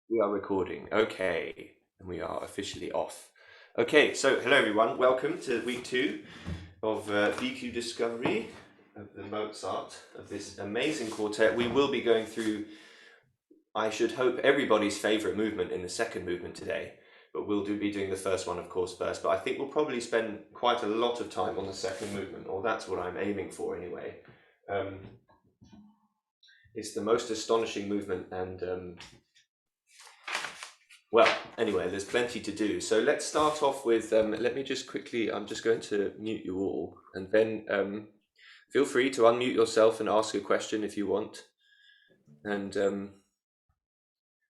We are recording. Okay, and we are officially off. Okay, so hello everyone. Welcome to week 2 of BQ Discovery of the Mozart, of this amazing quartet. We will be going through, I should hope, everybody's favorite movement in the second movement today. But we'll be doing the first one, of course, first. But I think we'll probably spend quite a lot of time on the second movement, or that's what I'm aiming for anyway. It's the most astonishing movement, and well, anyway, there's plenty to do. So let's start off with, let me just quickly, I'm just going to mute you all, and then feel free to unmute yourself and ask a question if you want. And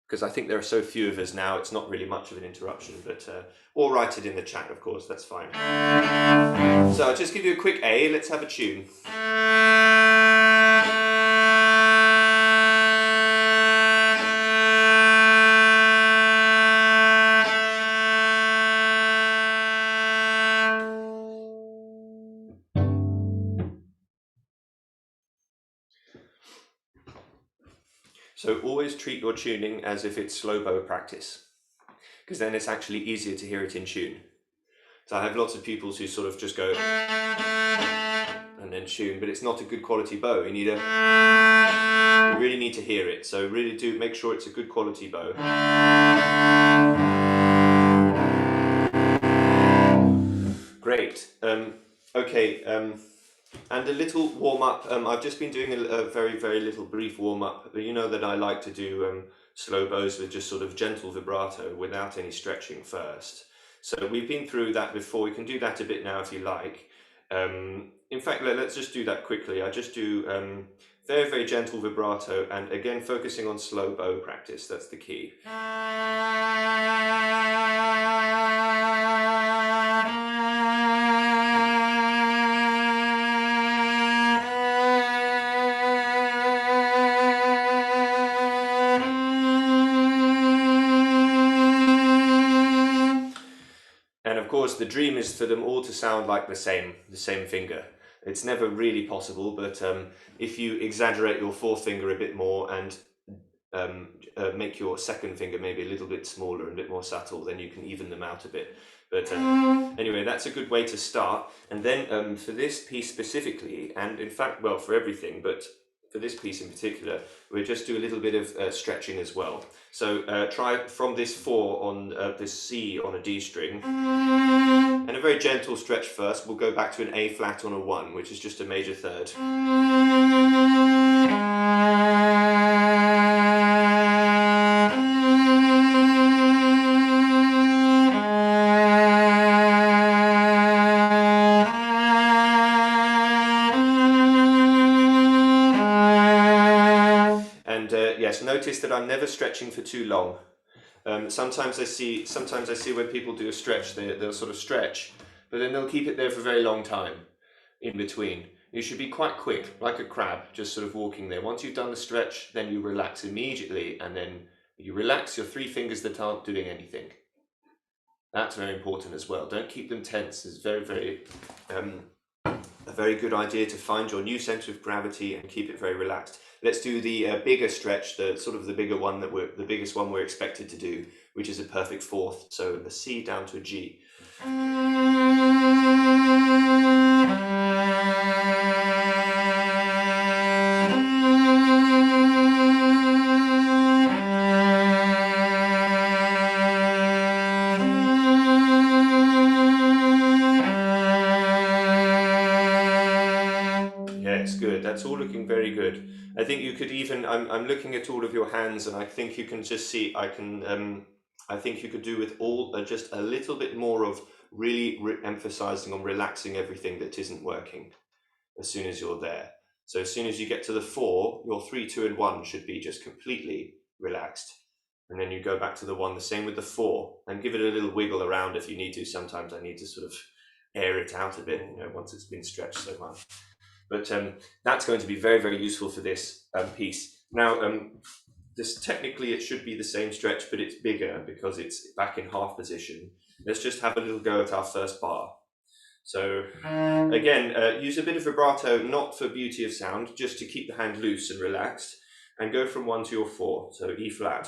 because I think there are so few of us now, it's not really much of an interruption, but or write it in the chat, of course, that's fine. So I'll just give you a quick A, let's have a tune. So always treat your tuning as if it's slow bow practice, because then it's actually easier to hear it in tune. So I have lots of pupils who sort of just go and then tune, but it's not a good quality bow. You really need to hear it. So really do make sure it's a good quality bow. Great. Okay. And a little warm up. I've just been doing a very, very little brief warm up. You know that I like to do slow bows with just sort of gentle vibrato without any stretching first. So we've been through that before. We can do that a bit now if you like. In fact, let's just do that quickly. I just do very, very gentle vibrato, and again focusing on slow bow practice. That's the key. And of course, the dream is for them all to sound like the same finger. It's never really possible, but if you exaggerate your fourth finger a bit more and make your second finger maybe a little bit smaller and a bit more subtle, then you can even them out a bit. But anyway, that's a good way to start. And then for this piece specifically, and in fact, well, for everything, but for this piece in particular, we'll just do a little bit of stretching as well. So try from this 4 on this C on a D string, and a very gentle stretch first. We'll go back to an A flat on a 1, which is just a major third. Yes, notice that I'm never stretching for too long. Sometimes I see when people do a stretch, they'll sort of stretch, but then they'll keep it there for a very long time in between. You should be quite quick, like a crab, just sort of walking there. Once you've done the stretch, then you relax immediately, and then you relax your 3 fingers that aren't doing anything. That's very important as well. Don't keep them tense. It's very, very a very good idea to find your new center of gravity and keep it very relaxed. Let's do the bigger stretch, the bigger one the biggest one we're expected to do, which is a perfect fourth. So a C down to a G. Yes, good. That's all looking very good. I think you could even, I'm looking at all of your hands, and I think you can just see, I think you could do with all just a little bit more of really emphasizing on relaxing everything that isn't working as soon as you're there. So as soon as you get to the 4, your 3, 2, and 1 should be just completely relaxed. And then you go back to the 1, the same with the 4, and give it a little wiggle around if you need to. Sometimes I need to sort of air it out a bit, once it's been stretched so much. But that's going to be very, very useful for this piece. Now, this technically it should be the same stretch, but it's bigger because it's back in half position. Let's just have a little go at our first bar. So again, use a bit of vibrato, not for beauty of sound, just to keep the hand loose and relaxed. and go from 1 to your 4, so E flat.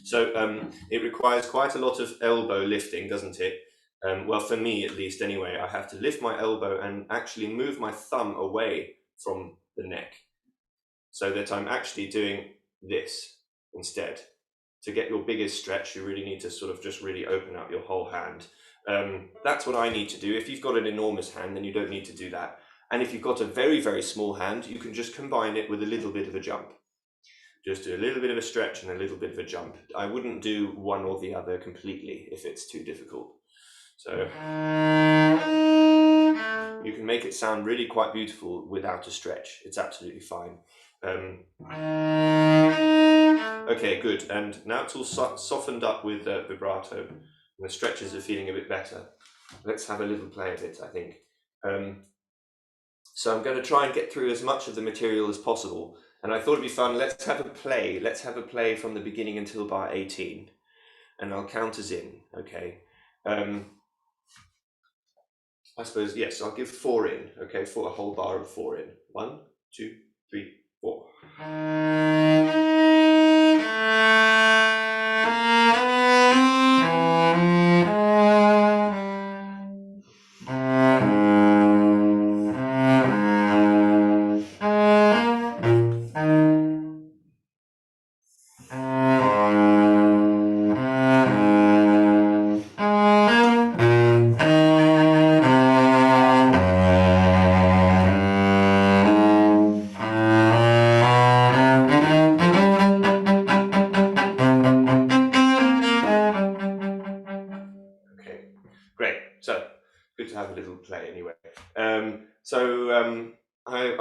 So it requires quite a lot of elbow lifting, doesn't it? Well, for me at least anyway, I have to lift my elbow and actually move my thumb away from the neck so that I'm actually doing this instead. To get your biggest stretch, you really need to sort of just really open up your whole hand. That's what I need to do. If you've got an enormous hand, then you don't need to do that. And if you've got a very, very small hand, you can just combine it with a little bit of a jump. Just do a little bit of a stretch and a little bit of a jump. I wouldn't do one or the other completely if it's too difficult. So you can make it sound really quite beautiful without a stretch. It's absolutely fine. Okay, good. And now it's all softened up with vibrato. And the stretches are feeling a bit better. Let's have a little play of it, I think. So I'm going to try and get through as much of the material as possible. And I thought it'd be fun. Let's have a play. Let's have a play from the beginning until bar 18. And I'll count us in, okay? I suppose, yes, I'll give 4 in, okay? For a whole bar of 4 in. 1, 2, 3, 4. Great. So good to have a little play anyway.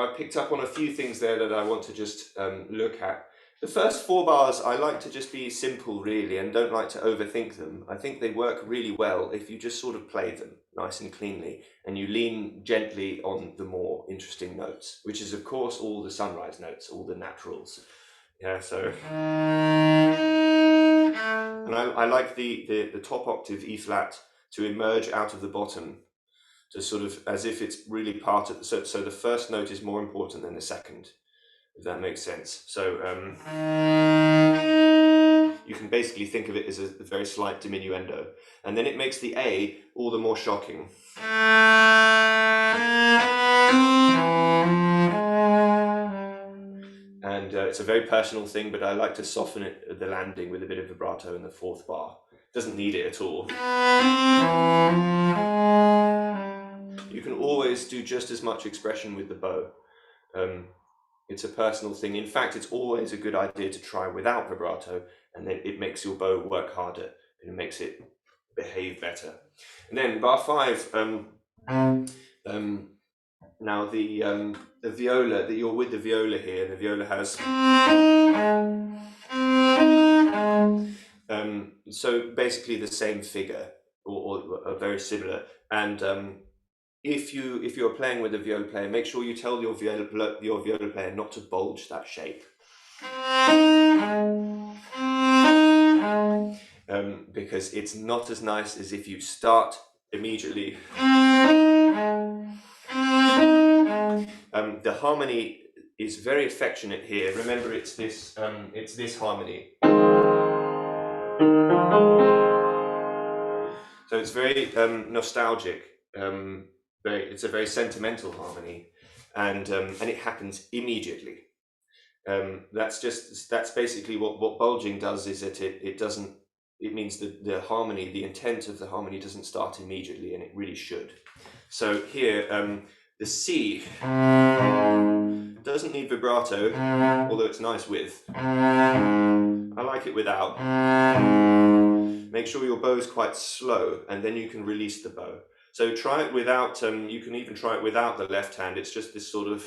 I picked up on a few things there that I want to just look at. The first 4 bars, I like to just be simple really and don't like to overthink them. I think they work really well if you just sort of play them nice and cleanly and you lean gently on the more interesting notes, which is of course all the sunrise notes, all the naturals. Yeah, so... And I like the top octave E flat to emerge out of the bottom, to sort of as if it's really part of so the first note is more important than the second, if that makes sense. So you can basically think of it as a very slight diminuendo, and then it makes the A all the more shocking. And it's a very personal thing, but I like to soften it at the landing with a bit of vibrato in the 4th bar. Doesn't need it at all. You can always do just as much expression with the bow. It's a personal thing. In fact, it's always a good idea to try without vibrato, and then it makes your bow work harder and it makes it behave better. And then bar 5, now the viola, that you're with the viola here, the viola has so basically the same figure or very similar. And if you're playing with a viola player, make sure you tell your viola player not to bulge that shape. Because it's not as nice as if you start immediately. The harmony is very affectionate here. Remember, it's this harmony. So it's very nostalgic. It's a very sentimental harmony, and it happens immediately. That's basically what bulging does. Is that it doesn't. It means that the harmony, the intent of the harmony, doesn't start immediately, and it really should. So here, the C doesn't need vibrato, although it's nice with. I like it without. Make sure your bow is quite slow, and then you can release the bow. So try it without, you can even try it without the left hand. It's just this sort of...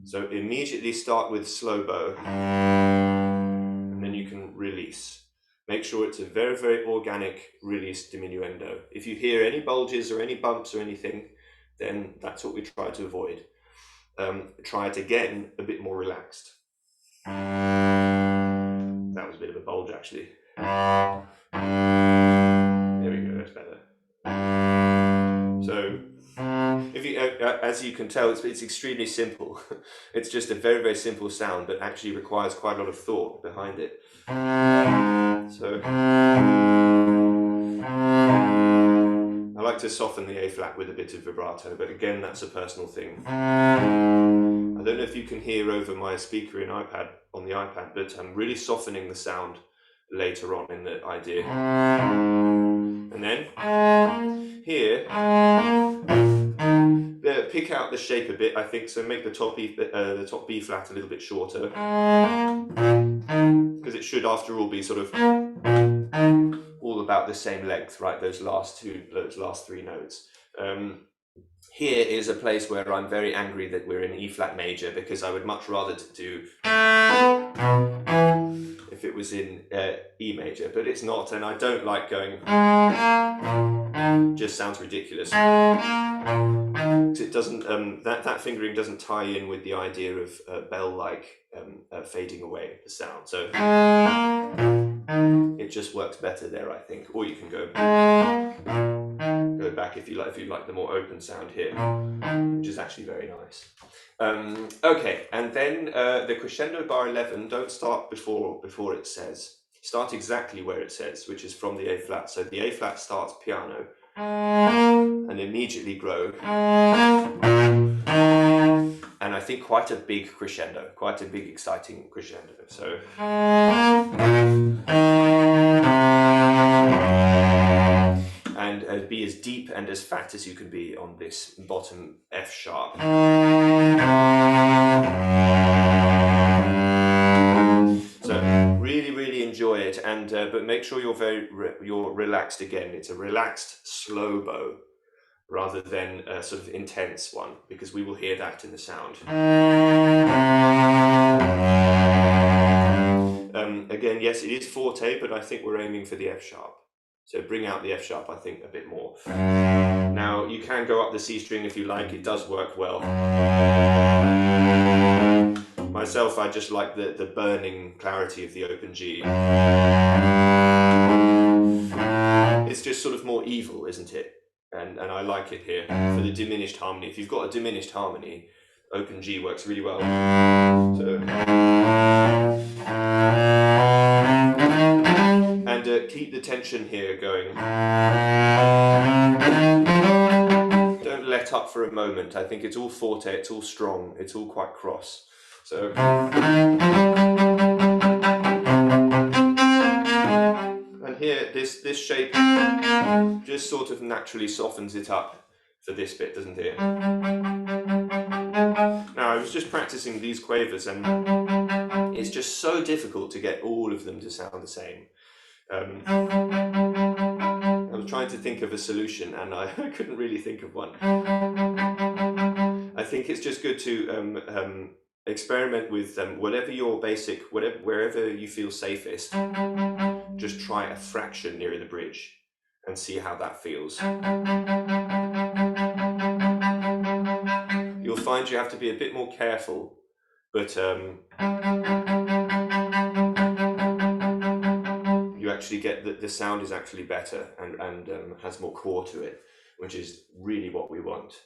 So immediately start with slow bow, and then you can release. Make sure it's a very, very organic release diminuendo. If you hear any bulges or any bumps or anything, then that's what we try to avoid. Try it again a bit more relaxed. was a bit of a bulge actually. There we go, that's better. So, if you, as you can tell, it's extremely simple. It's just a very, very simple sound, but actually requires quite a lot of thought behind it. So, I like to soften the A flat with a bit of vibrato, but again, that's a personal thing. I don't know if you can hear over my speaker on the iPad, but I'm really softening the sound later on in the idea. And then here, pick out the shape a bit, I think, so make the top B flat a little bit shorter, because it should, after all, be sort of all about the same length, right? Those last three notes. Here is a place where I'm very angry that we're in E flat major, because I would much rather do if it was in E major, but it's not, and I don't like going. Just sounds ridiculous. It doesn't. That fingering doesn't tie in with the idea of bell-like fading away the sound. So it just works better there, I think. Or you can go back if you like the more open sound here, which is actually very nice. Okay, and then the crescendo bar 11. Don't start before it says. Start exactly where it says, which is from the A flat. So the A flat starts piano, and immediately grow. And I think quite a big crescendo, quite a big exciting crescendo. So. And be as deep and as fat as you can be on this bottom F sharp. So really, really enjoy it, and but make sure you're relaxed again. It's a relaxed, slow bow, rather than a sort of intense one, because we will hear that in the sound. Again, yes, it is forte, but I think we're aiming for the F sharp. So bring out the F sharp, I think, a bit more. Now, you can go up the C string if you like, it does work well. Myself, I just like the burning clarity of the open G. It's just sort of more evil, isn't it? And I like it here for the diminished harmony. If you've got a diminished harmony, open G works really well. So, and keep the tension here going. Don't let up for a moment. I think it's all forte, it's all strong, it's all quite cross. So, and here, this shape just sort of naturally softens it up for this bit, doesn't it? Now, I was just practicing these quavers, and it's just so difficult to get all of them to sound the same. I was trying to think of a solution, and I couldn't really think of one. I think it's just good to experiment with whatever your basic, wherever you feel safest. Just try a fraction nearer the bridge and see how that feels. You'll find you have to be a bit more careful, but you actually get that the sound is actually better and has more core to it, which is really what we want.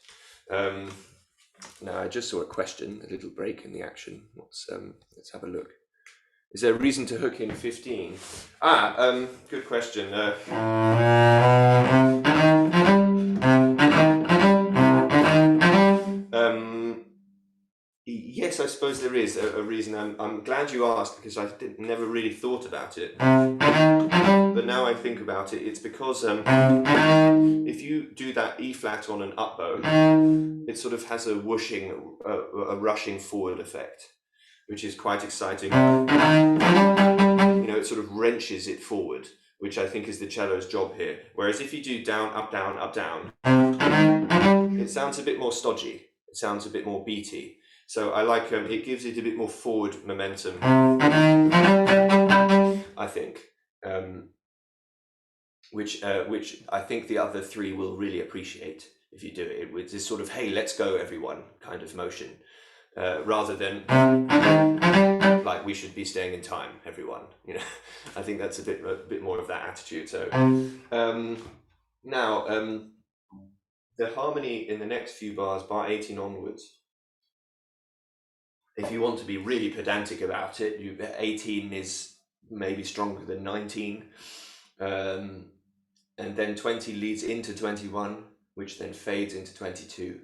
Now, I just saw a question, a little break in the action. Let's have a look. Is there a reason to hook in 15? Good question. Yes, I suppose there is a reason. I'm glad you asked, because I never really thought about it. But now I think about it, it's because if you do that E flat on an up bow, it sort of has a whooshing, a rushing forward effect, which is quite exciting. You know, it sort of wrenches it forward, which I think is the cello's job here. Whereas if you do down, up, down, it sounds a bit more stodgy. It sounds a bit more beaty. So I like it gives it a bit more forward momentum, I think, which I think the other three will really appreciate if you do it with this sort of "hey, let's go, everyone" kind of motion, rather than like we should be staying in time, everyone. You know, I think that's a bit more of that attitude. So now the harmony in the next few bars, bar 18 onwards, if you want to be really pedantic about it, 18 is maybe stronger than 19, and then 20 leads into 21, which then fades into 22,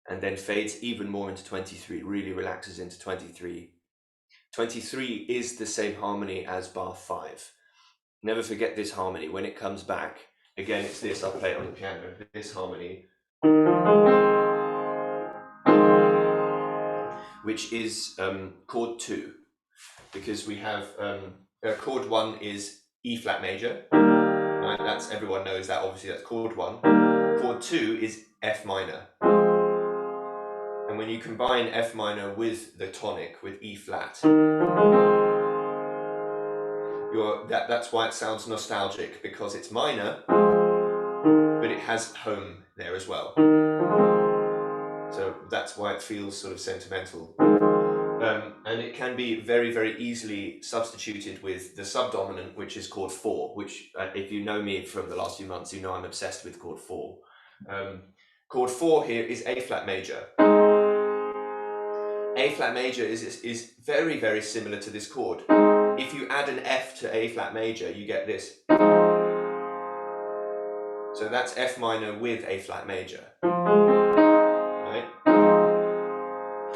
and then fades even more into 23, really relaxes into 23. 23 is the same harmony as bar 5. Never forget this harmony. When it comes back, again, it's this, I'll play it on the piano, this harmony, which is chord 2, because we have chord 1 is E flat major, right? That's, everyone knows that, obviously that's chord 1. Chord 2 is F minor. And when you combine F minor with the tonic, with E flat, that's why it sounds nostalgic, because it's minor, but it has home there as well. So that's why it feels sort of sentimental. And it can be very, very easily substituted with the subdominant, which is chord 4, which if you know me from the last few months, you know I'm obsessed with chord 4. Chord 4 here is A flat major. A flat major is very, very similar to this chord. If you add an F to A flat major, you get this. So that's F minor with A flat major, right?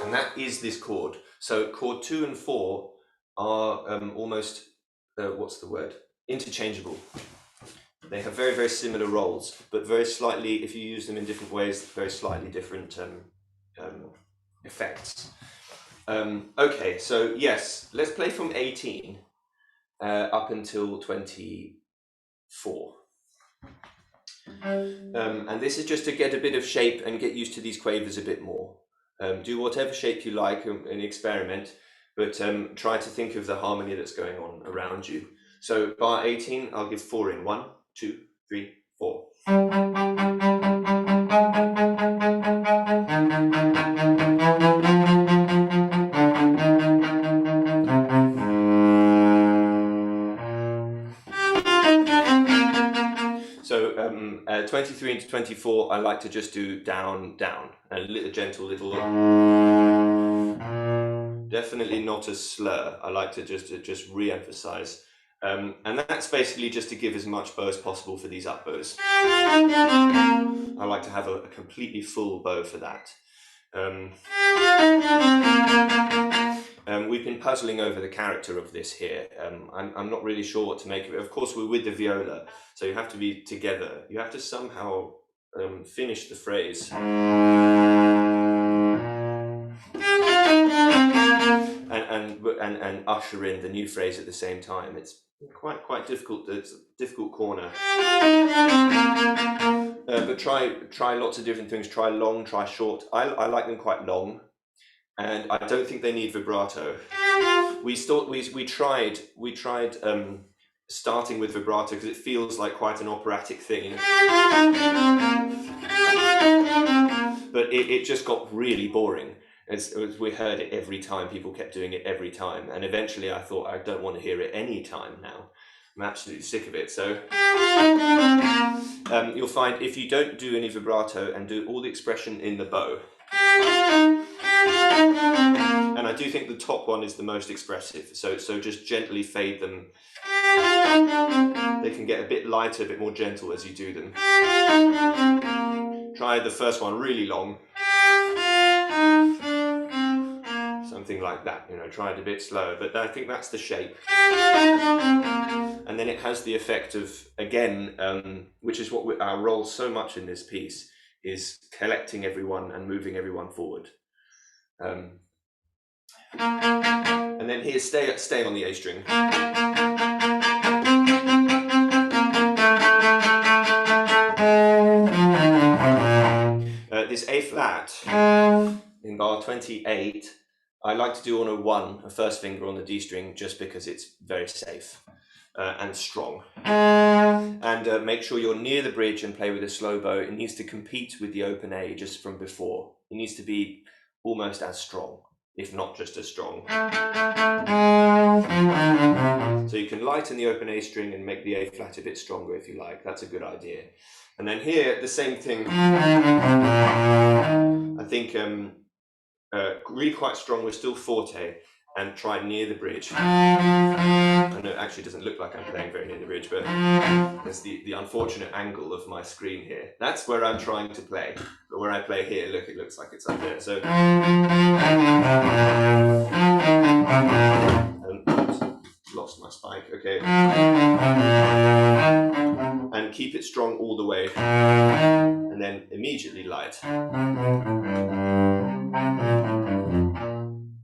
And that is this chord. So chord 2 and 4 are almost, what's the word? Interchangeable. They have very, very similar roles, but very slightly, if you use them in different ways, very slightly different effects. Okay, so yes, let's play from 18 up until 24. And this is just to get a bit of shape and get used to these quavers a bit more. Do whatever shape you like and experiment, but try to think of the harmony that's going on around you. So bar 18, I'll give 4 in. 1, 2, 3, 4. So 23 into 24, I like to just do down, down, a little gentle little. Definitely not a slur. I like to just re-emphasize, and that's basically just to give as much bow as possible for these up bows. I like to have a completely full bow for that. We've been puzzling over the character of this here. I'm not really sure what to make of it. Of course, we're with the viola, so you have to be together. You have to somehow finish the phrase. And usher in the new phrase at the same time. It's quite difficult. It's a difficult corner. But try lots of different things. Try long, try short. I like them quite long, and I don't think they need vibrato. We tried starting with vibrato because it feels like quite an operatic thing. But it just got really boring. As we heard it every time, people kept doing it every time, and eventually I thought, I don't want to hear it any time now. I'm absolutely sick of it. So you'll find if you don't do any vibrato and do all the expression in the bow, and I do think the top one is the most expressive, so just gently fade them. They can get a bit lighter, a bit more gentle as you do them. Try the first one really long. Something like that, you know, try it a bit slower, but I think that's the shape. And then it has the effect of, again, which is what our role so much in this piece, is collecting everyone and moving everyone forward. And then here, stay on the A string. This A flat in bar 28, I like to do on a 1, a first finger on the D string, just because it's very safe and strong. And make sure you're near the bridge and play with a slow bow. It needs to compete with the open A just from before. It needs to be almost as strong. if not just as strong. So you can lighten the open A string and make the A flat a bit stronger if you like. That's a good idea. And then here, the same thing. I think really quite strong. We're still forte, and try near the bridge. I know it actually doesn't look like I'm playing very near the bridge, but there's the unfortunate angle of my screen here. That's where I'm trying to play. But where I play here, look, it looks like it's up there. So lost my spike. Okay. And keep it strong all the way, and then immediately light.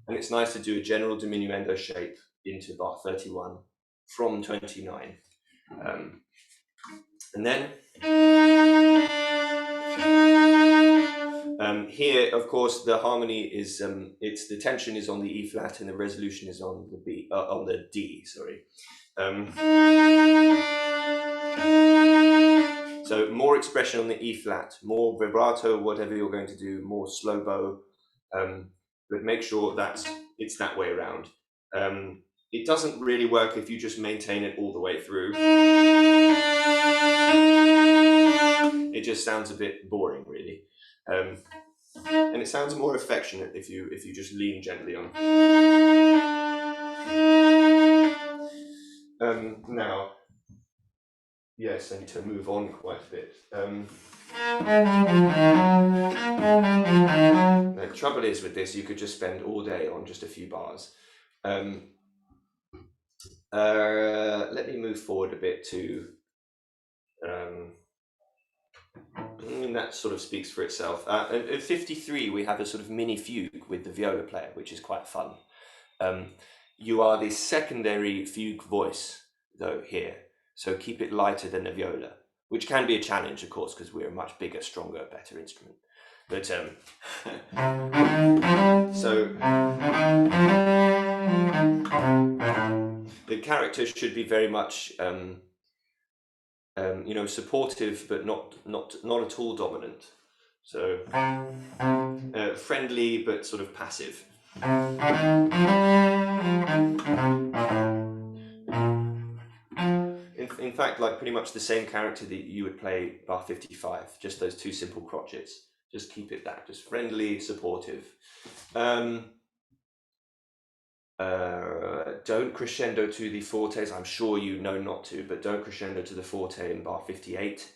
And it's nice to do a general diminuendo shape into bar 31 from 29. And then here, of course, the harmony is the tension is on the E flat and the resolution is on the on the D. Sorry. So more expression on the E flat, more vibrato, whatever you're going to do, more slow bow, but make sure that it's that way around. It doesn't really work if you just maintain it all the way through. It just sounds a bit boring, really. And it sounds more affectionate if you just lean gently on. Now, yes, I need to move on quite a bit. The trouble is with this, you could just spend all day on just a few bars. Let me move forward a bit to. That sort of speaks for itself. At 53, we have a sort of mini fugue with the viola player, which is quite fun. You are the secondary fugue voice, though, here. So keep it lighter than the viola, which can be a challenge, of course, because we're a much bigger, stronger, better instrument. But so the character should be very much supportive, but not at all dominant. So friendly, but sort of passive. In fact, like pretty much the same character that you would play bar 55, just those two simple crotchets. Just keep it that, just friendly, supportive. Don't crescendo to the fortes. I'm sure you know not to, but don't crescendo to the forte in bar 58.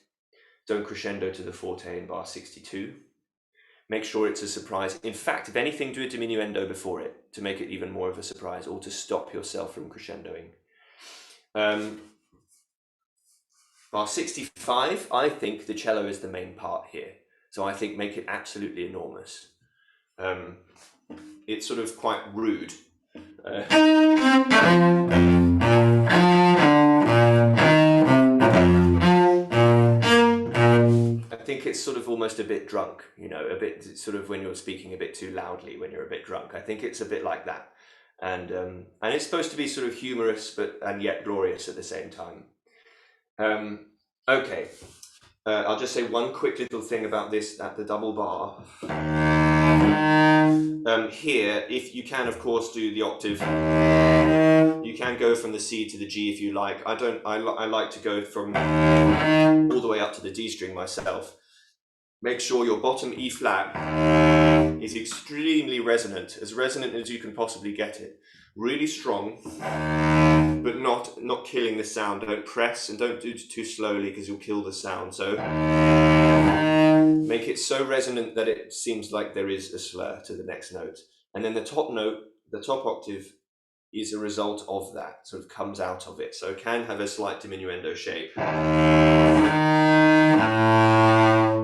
Don't crescendo to the forte in bar 62. Make sure it's a surprise. In fact, if anything, do a diminuendo before it to make it even more of a surprise, or to stop yourself from crescendoing. Bar 65, I think the cello is the main part here. So I think make it absolutely enormous. It's sort of quite rude. I think it's sort of almost a bit drunk, a bit sort of when you're speaking a bit too loudly when you're a bit drunk. I think it's a bit like that. And it's supposed to be sort of humorous, and yet glorious at the same time. Okay, I'll just say one quick little thing about this at the double bar. Here, if you can, of course, do the octave. You can go from the C to the G if you like. I like to go from all the way up to the D string myself. Make sure your bottom E flat is extremely resonant as you can possibly get it. Really strong, but not killing the sound. Don't press and don't do it too slowly because you'll kill the sound. So make it so resonant that it seems like there is a slur to the next note. And then the top note, the top octave, is a result of that, sort of comes out of it. So it can have a slight diminuendo shape.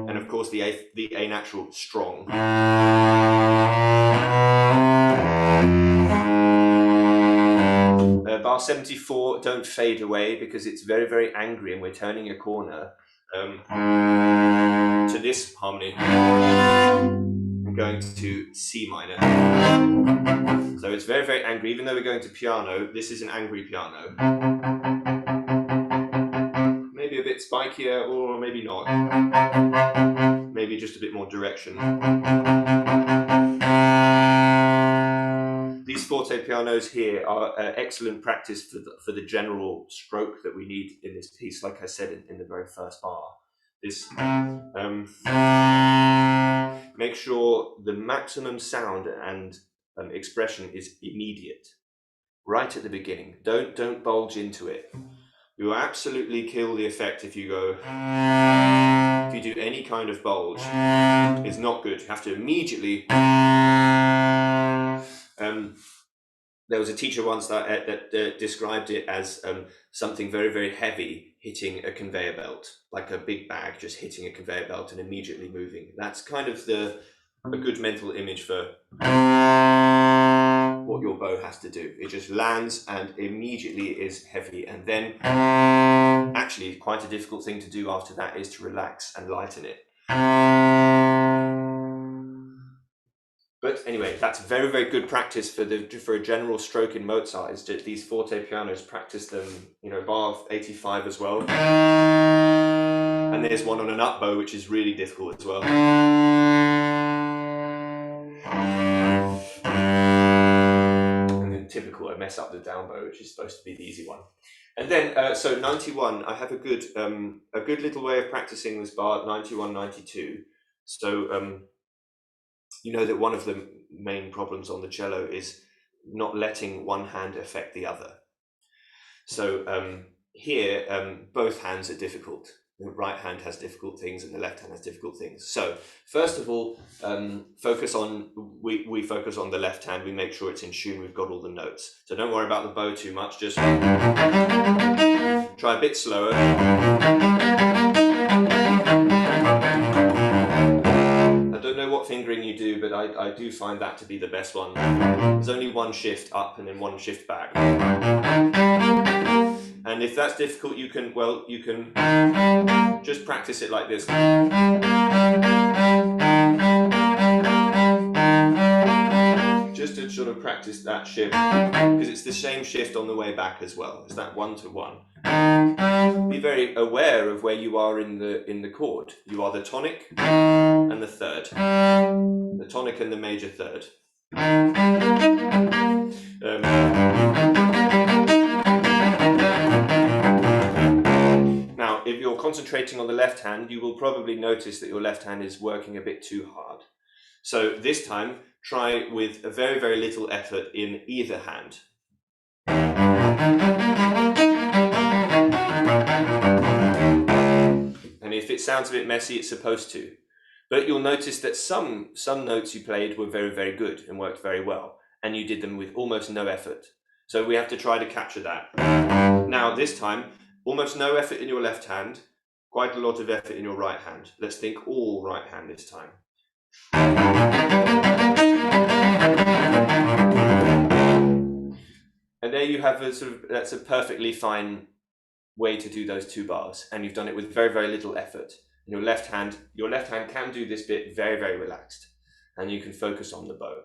And of course the A natural, strong. Bar 74, don't fade away because it's very, very angry and we're turning a corner to this harmony. I'm going to C minor. So it's very, very angry. Even though we're going to piano, this is an angry piano. Maybe a bit spikier or maybe not. Maybe just a bit more direction. these forte pianos here are excellent practice for the general stroke that we need in this piece. Like I said in the very first bar, this make sure the maximum sound and expression is immediate, right at the beginning. Don't bulge into it. You will absolutely kill the effect if you go. If you do any kind of bulge, it's not good. You have to immediately. There was a teacher once that described it as something very, very heavy hitting a conveyor belt, like a big bag just hitting a conveyor belt and immediately moving. That's kind of a good mental image for what your bow has to do. It just lands and immediately is heavy, and then actually quite a difficult thing to do after that is to relax and lighten it. But anyway, that's very, very good practice for a general stroke in Mozart. Is that these forte pianos, practice them, bar 85 as well. And there's one on an up bow, which is really difficult as well. And then typical, I mess up the down bow, which is supposed to be the easy one. And then, so 91, I have a good little way of practicing this bar, 91, 92. So, you know that one of the main problems on the cello is not letting one hand affect the other. So here, both hands are difficult. The right hand has difficult things and the left hand has difficult things. So first of all, we focus on the left hand. We make sure it's in tune. We've got all the notes. So don't worry about the bow too much. Just try a bit slower. I don't know what fingering you do, but I do find that to be the best one. There's only one shift up and then one shift back. And if that's difficult, you can just practice it like this. Just to sort of practice that shift, because it's the same shift on the way back as well. It's that 1 to 1. Be very aware of where you are in the chord. You are the tonic and the third. The tonic and the major third. Now, if you're concentrating on the left hand, you will probably notice that your left hand is working a bit too hard. So this time, try with a very, very little effort in either hand. And if it sounds a bit messy, it's supposed to. But you'll notice that some notes you played were very, very good and worked very well, and you did them with almost no effort. So we have to try to capture that. Now, this time, almost no effort in your left hand, quite a lot of effort in your right hand. Let's think all right hand this time. And there you have that's a perfectly fine way to do those two bars, and you've done it with very, very little effort. And your left hand can do this bit very, very relaxed, and you can focus on the bow.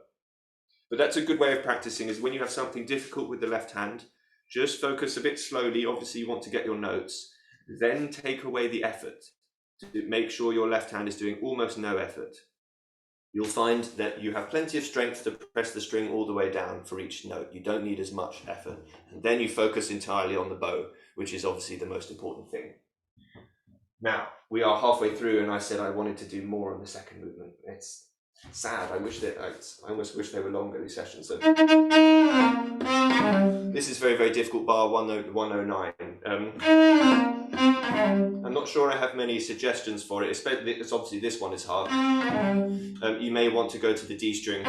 But that's a good way of practicing, is when you have something difficult with the left hand, just focus a bit slowly. Obviously, you want to get your notes, then take away the effort to make sure your left hand is doing almost no effort. You'll find that you have plenty of strength to press the string all the way down for each note. You don't need as much effort. And then you focus entirely on the bow, which is obviously the most important thing. Now, we are halfway through, and I said I wanted to do more on the second movement. It's sad. I almost wish they were longer, these sessions. So this is very, very difficult bar 109. I'm not sure I have many suggestions for it. It's obviously this one is hard. You may want to go to the D string.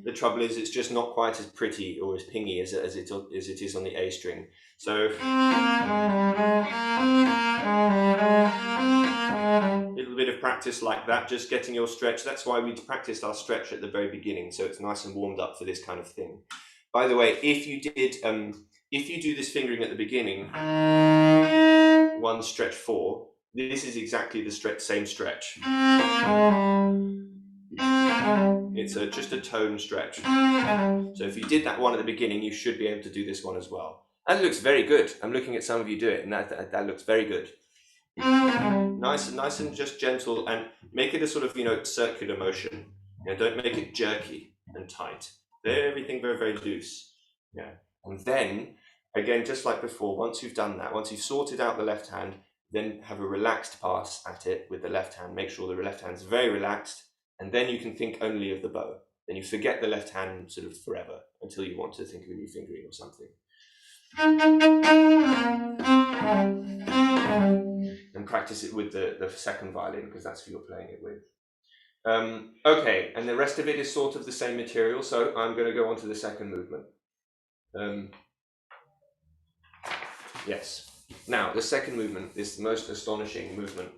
The trouble is, it's just not quite as pretty or as pingy as it is on the A string. So a little bit of practice like that, just getting your stretch. That's why we practiced our stretch at the very beginning, so it's nice and warmed up for this kind of thing. By the way, if you do this fingering at the beginning, 1 stretch 4, this is exactly the same stretch. It's just a tone stretch. So if you did that one at the beginning, you should be able to do this one as well. That looks very good. I'm looking at some of you do it, and that looks very good. Nice and just gentle, and make it a sort of circular motion. Yeah, don't make it jerky and tight. Everything very, very loose. Yeah. And then, again, just like before, once you've done that, once you've sorted out the left hand, then have a relaxed pass at it with the left hand. Make sure the left hand's very relaxed, and then you can think only of the bow. Then you forget the left hand sort of forever until you want to think of a new fingering or something. And practice it with the second violin, because that's who you're playing it with. Okay, and the rest of it is sort of the same material, so I'm going to go on to the second movement. Yes. Now, the second movement is the most astonishing movement.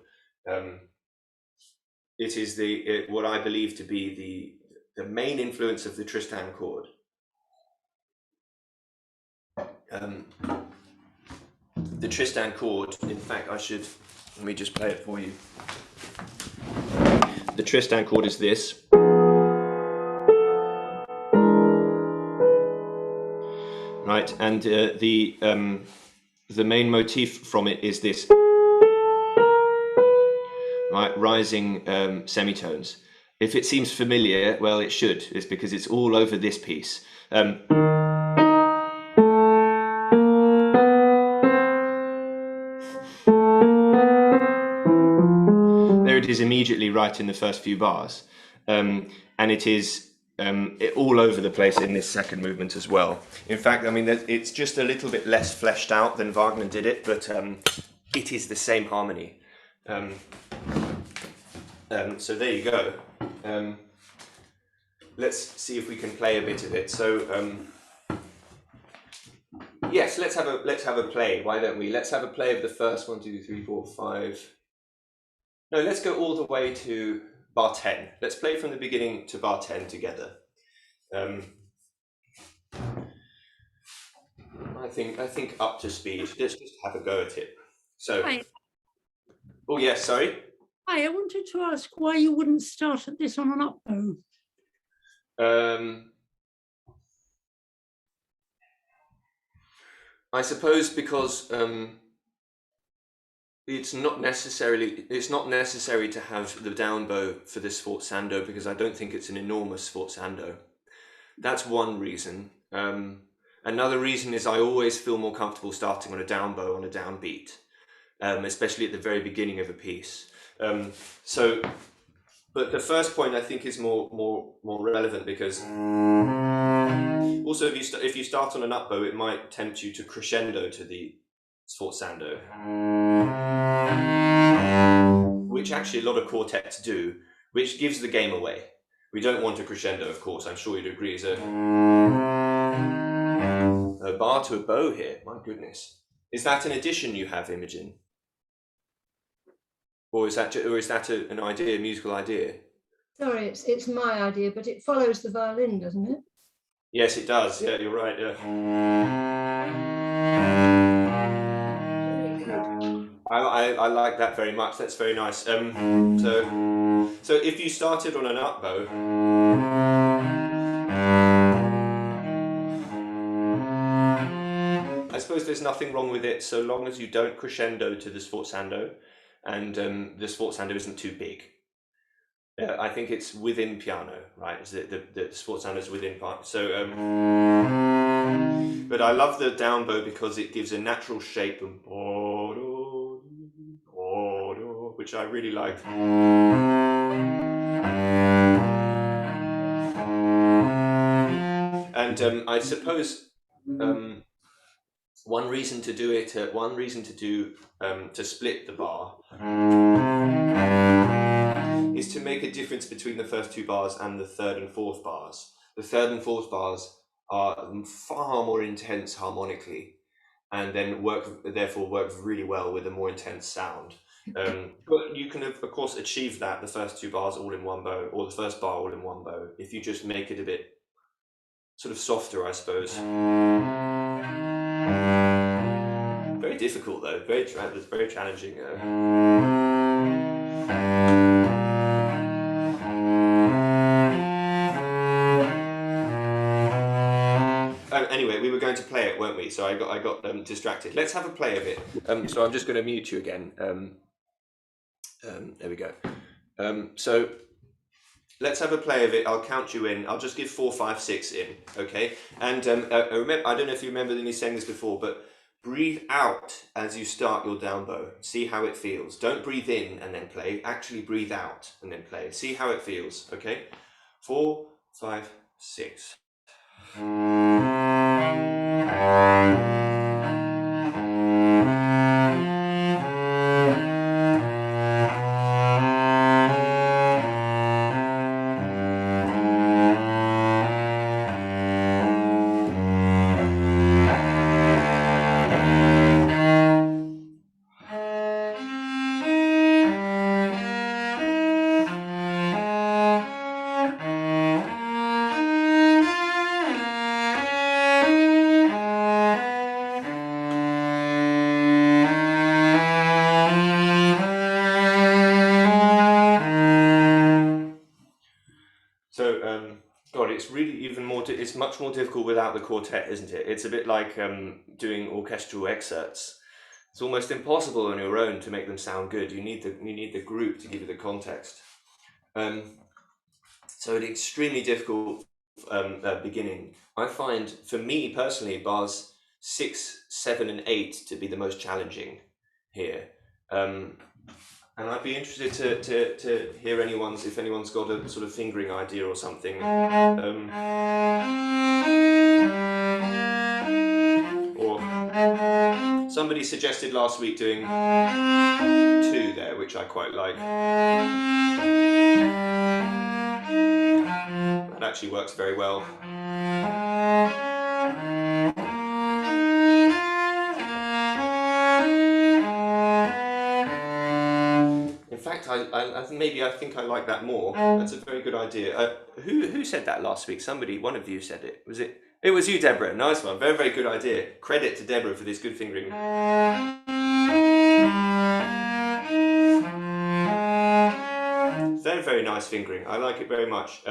It is what I believe to be the main influence of the Tristan chord. The Tristan chord, in fact, let me just play it for you. The Tristan chord is this. Right, and the main motif from it is this. Right, rising semitones. If it seems familiar, well, it should. It's because it's all over this piece. There it is immediately right in the first few bars. And it is all over the place in this second movement as well. In fact, I mean, it's just a little bit less fleshed out than Wagner did it, but it is the same harmony. So there you go. Let's see if we can play a bit of it. So yes, let's have a play. Why don't we? Let's have a play of the first 1, 2, 3, 4, 5. No, let's go all the way to bar 10. Let's play from the beginning to bar 10 together. I think up to speed. Let's just have a go at it. So. Hi. Oh yes, sorry. Hi, I wanted to ask why you wouldn't start at this on an up bow. I suppose because it's not necessary to have the down bow for the sforzando, because I don't think it's an enormous sforzando. That's one reason. Another reason is I always feel more comfortable starting on a down bow on a downbeat, especially at the very beginning of a piece. But the first point I think is more relevant, because also if you start on an up bow, it might tempt you to crescendo to the sforzando, which actually a lot of quartets do, which gives the game away. We don't want a crescendo, of course. I'm sure you'd agree. A bar to a bow here. My goodness, is that an addition you have, Imogen? Or is that an idea, a musical idea? Sorry, it's my idea, but it follows the violin, doesn't it? Yes, it does. Yeah, you're right. Yeah. I like that very much. That's very nice. So if you started on an up bow, I suppose there's nothing wrong with it so long as you don't crescendo to the sforzando, and the sforzando isn't too big. I think it's within piano, right? The sforzando is within part. So, but I love the down bow because it gives a natural shape, which I really like. And I suppose one reason to do it, to split the bar, is to make a difference between the first two bars and the third and fourth bars. The third and fourth bars are far more intense harmonically, and then therefore work really well with a more intense sound. But you can of course achieve that, the first two bars all in one bow, or the first bar all in one bow, if you just make it a bit sort of softer, I suppose. Very difficult though, very challenging. Anyway, we were going to play it, weren't we? So I got distracted. Let's have a play of it. So I'm just going to mute you again. There we go. So let's have a play of it. I'll count you in. I'll just give 4, 5, 6 in, okay? And remember, I don't know if you remember me saying this before, but breathe out as you start your down bow. See how it feels. Don't breathe in and then play. Actually breathe out and then play. See how it feels, okay? 4, 5, 6. So, God, it's really even more. It's much more difficult without the quartet, isn't it? It's a bit like doing orchestral excerpts. It's almost impossible on your own to make them sound good. You need the group to give you the context. So an extremely difficult beginning. I find, for me personally, bars 6, 7, and 8 to be the most challenging here. And I'd be interested to hear if anyone's got a sort of fingering idea or something. Or somebody suggested last week doing 2 there, which I quite like. That actually works very well. In fact, I think I like that more. That's a very good idea. Who said that last week? Somebody, one of you said it. Was it? It was you, Deborah. Nice one. Very, very good idea. Credit to Deborah for this good fingering. Very, very nice fingering. I like it very much.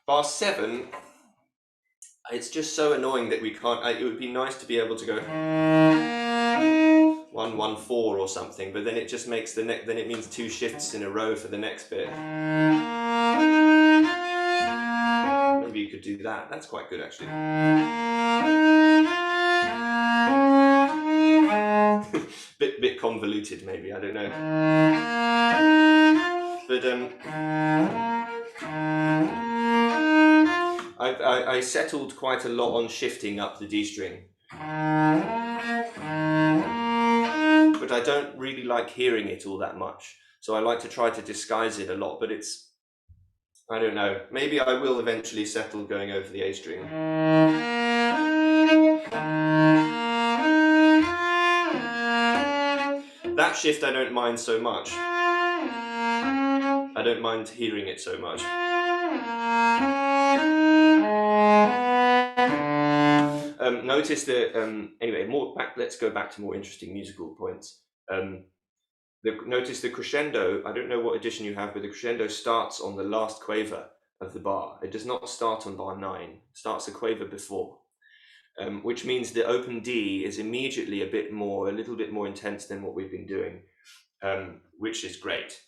Bar 7. It's just so annoying that we can't. It would be nice to be able to go 1, 1, 4 or something, but then it just makes then it means 2 shifts in a row for the next bit. Maybe you could do that. That's quite good, actually. bit convoluted, maybe. I don't know. But I settled quite a lot on shifting up the D string. But I don't really like hearing it all that much. So I like to try to disguise it a lot, but I don't know. Maybe I will eventually settle going over the A string. That shift I don't mind so much. I don't mind hearing it so much. Notice that, anyway, let's go back to more interesting musical points. Notice the crescendo, I don't know what edition you have, but the crescendo starts on the last quaver of the bar. It does not start on bar 9, it starts a quaver before, which means the open D is immediately a little bit more intense than what we've been doing, which is great.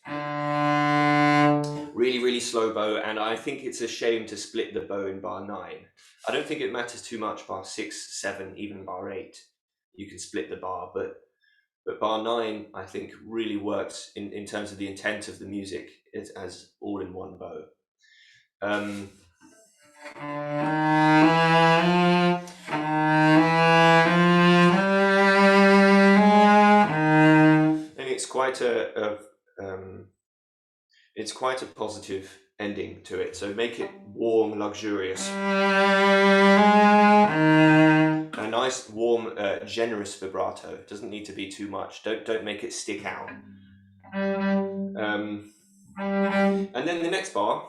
Really, really slow bow, and I think it's a shame to split the bow in bar 9. I don't think it matters too much, bar 6, 7, even bar 8. You can split the bar, but bar 9, I think, really works in terms of the intent of the music as all in one bow. And it's quite it's quite a positive ending to it. So make it warm, luxurious. A nice, warm, generous vibrato. It doesn't need to be too much. Don't make it stick out. And then the next bar,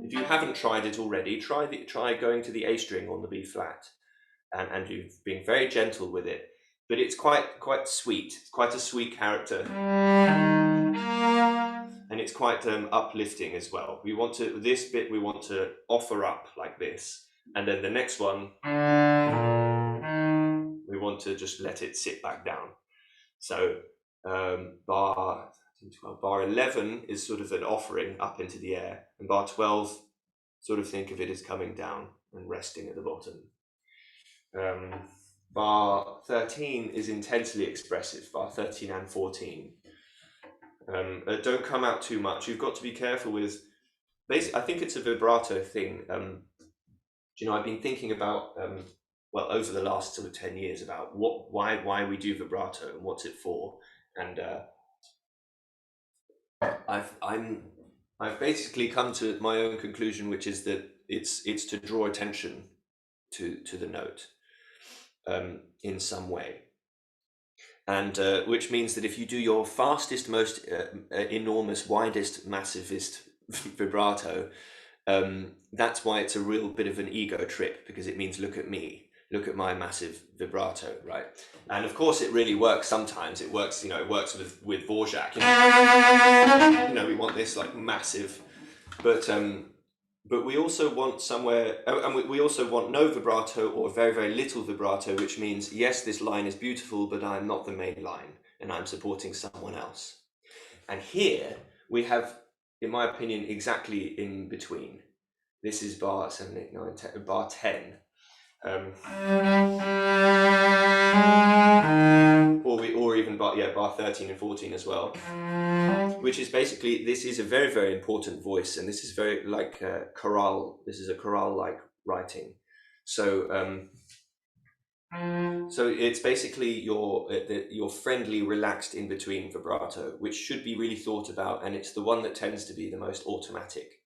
if you haven't tried it already, try going to the A string on the B flat, and you've been very gentle with it. But it's quite sweet. It's quite a sweet character, and it's quite uplifting as well. This bit we want to offer up like this, and then the next one we want to just let it sit back down. So bar 12. Bar 11 is sort of an offering up into the air, and bar 12, sort of think of it as coming down and resting at the bottom. Bar 13 is intensely expressive, bar 13 and 14. Don't come out too much. You've got to be careful with, basically, I think it's a vibrato thing. You know, I've been thinking about, well, over the last sort of 10 years about why we do vibrato and what's it for. And I've basically come to my own conclusion, which is that it's to draw attention to the note in some way. And which means that if you do your fastest, most enormous, widest, massivest vibrato, that's why it's a real bit of an ego trip, because it means look at me, look at my massive vibrato, right? And of course it really works sometimes. It works, you know, it works with Dvorak. You know, we want this like massive, but we also want somewhere, and we also want no vibrato or very, very little vibrato, which means, yes, this line is beautiful, but I'm not the main line and I'm supporting someone else. And here we have, in my opinion, exactly in between. This is bar 7, 8, 9, 10, bar 10. Or even bar 13 and 14 as well, which is basically, this is a very, very important voice, and this is very like chorale. This is a chorale-like writing. So so it's basically your friendly, relaxed in between vibrato, which should be really thought about, and it's the one that tends to be the most automatic.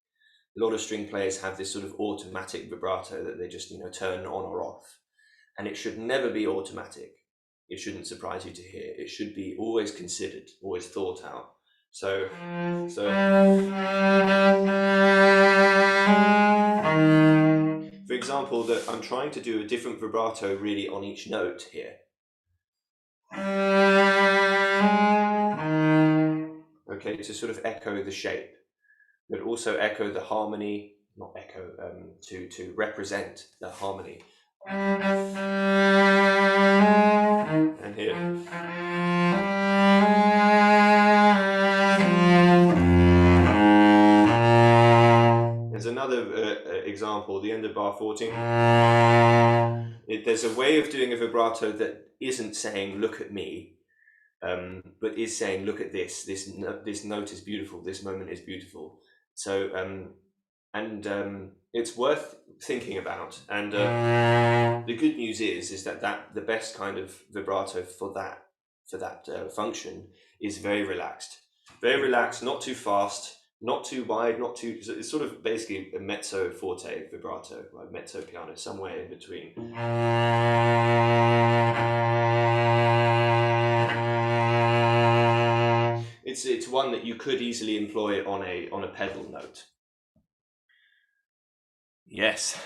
A lot of string players have this sort of automatic vibrato that they just, you know, turn on or off, and it should never be automatic. It shouldn't surprise you to hear. It should be always considered, always thought out. So for example, that I'm trying to do a different vibrato really on each note here. Okay, to sort of echo the shape, but also echo the harmony, not echo, to represent the harmony. And here. There's another example, the end of bar 14. There's a way of doing a vibrato that isn't saying, look at me, but is saying, look at this note is beautiful, this moment is beautiful. So, it's worth thinking about. And the good news is that the best kind of vibrato for that function is very relaxed, not too fast, not too wide, not too. It's sort of basically a mezzo forte vibrato, like mezzo piano, somewhere in between. It's one that you could easily employ on a pedal note. Yes.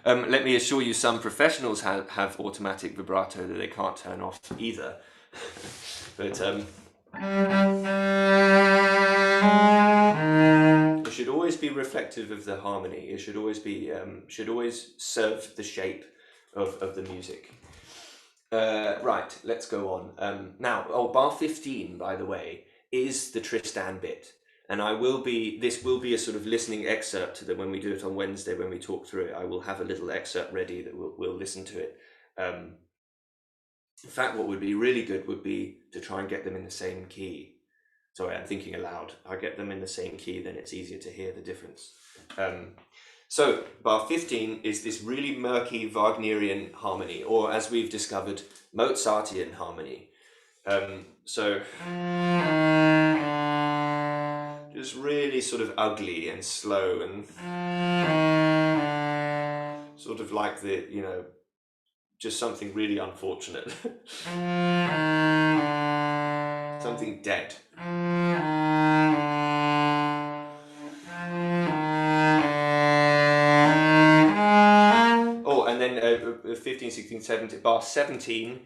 Let me assure you, some professionals have automatic vibrato that they can't turn off either. But it should always be reflective of the harmony. It should always be should always serve the shape of the music. Right, let's go on. Now, bar 15, by the way, is the Tristan bit. And this will be a sort of listening excerpt to when we do it on Wednesday, when we talk through it. I will have a little excerpt ready that we'll listen to it. In fact, what would be really good would be to try and get them in the same key. Sorry, I'm thinking aloud. I get them in the same key, then it's easier to hear the difference. So bar 15 is this really murky Wagnerian harmony, or as we've discovered, Mozartian harmony. So just really sort of ugly and slow and sort of like just something really unfortunate. Something dead. Oh, and then 15, 16, 17, bar 17,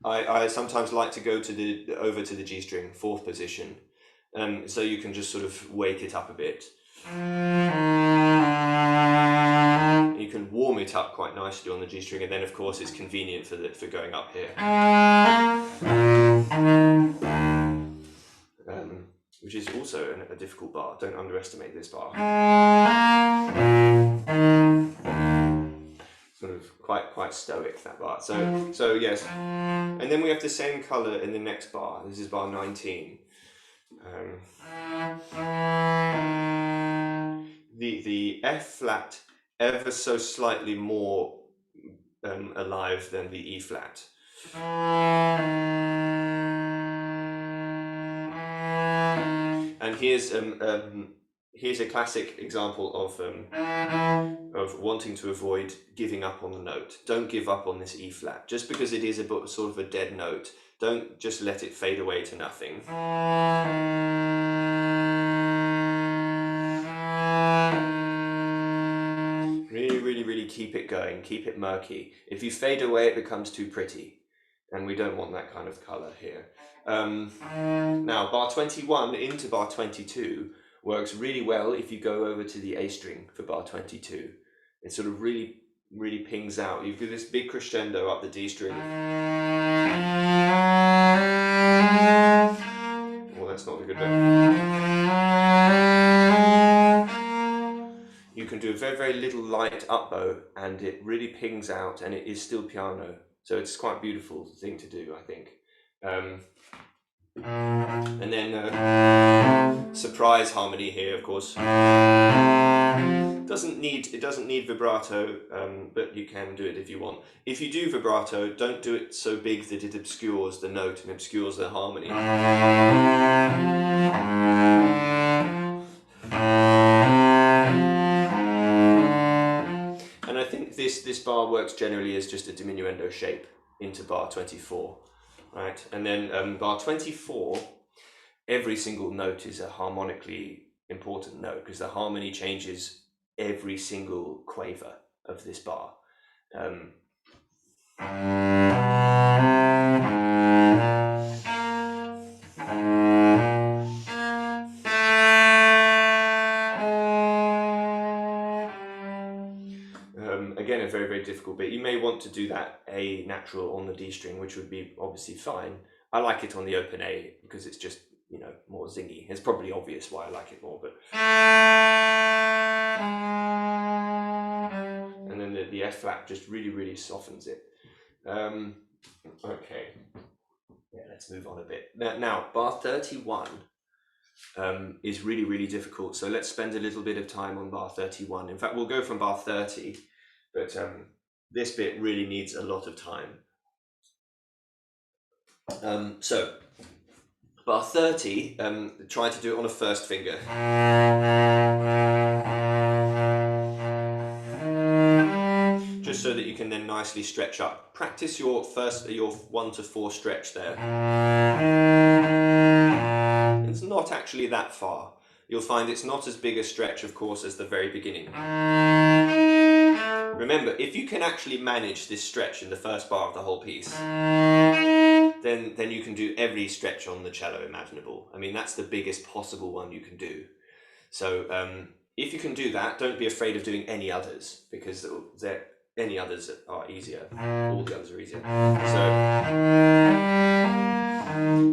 I sometimes like to go over to the G string, 4th position. So you can just sort of wake it up a bit. You can warm it up quite nicely on the G string, and then of course it's convenient for going up here. which is also a difficult bar. Don't underestimate this bar. Sort of quite stoic, that bar. So yes, and then we have the same color in the next bar. This is bar 19. The F flat ever so slightly more alive than the E flat. And here's a classic example of wanting to avoid giving up on the note. Don't give up on this E flat. Just because it is sort of a dead note, don't just let it fade away to nothing. Really keep it going, keep it murky. If you fade away, it becomes too pretty, and we don't want that kind of color here. Now, bar 21 into bar 22 works really well if you go over to the A string for bar 22. It sort of really pings out. You do this big crescendo up the D string. Well, that's not a good bit. You can do a very little light up bow, and it really pings out, and it is still piano. So it's quite a beautiful thing to do, I think. And then surprise harmony here, of course. It doesn't need vibrato, but you can do it if you want. If you do vibrato, don't do it so big that it obscures the note and obscures the harmony. And I think this bar works generally as just a diminuendo shape into bar 24, right? And then bar 24, every single note is a harmonically important note because the harmony changes every single quaver of this bar. Again, a very difficult bit. You may want to do that A natural on the D string, which would be obviously fine. I like it on the open A because it's just, you know, more zingy. It's probably obvious why I like it more, but. And then the F flat just really softens it. Okay. Yeah, let's move on a bit. Now bar 31 is really difficult. So let's spend a little bit of time on bar 31. In fact, we'll go from bar 30, but this bit really needs a lot of time. So bar 30, try to do it on a first finger. Just so that you can then nicely stretch up. Practice your 1 to 4 stretch there. It's not actually that far. You'll find it's not as big a stretch, of course, as the very beginning. Remember, if you can actually manage this stretch in the first bar of the whole piece, then you can do every stretch on the cello imaginable. I mean, that's the biggest possible one you can do. So if you can do that, don't be afraid of doing any others, because any others are easier. All the others are easier. So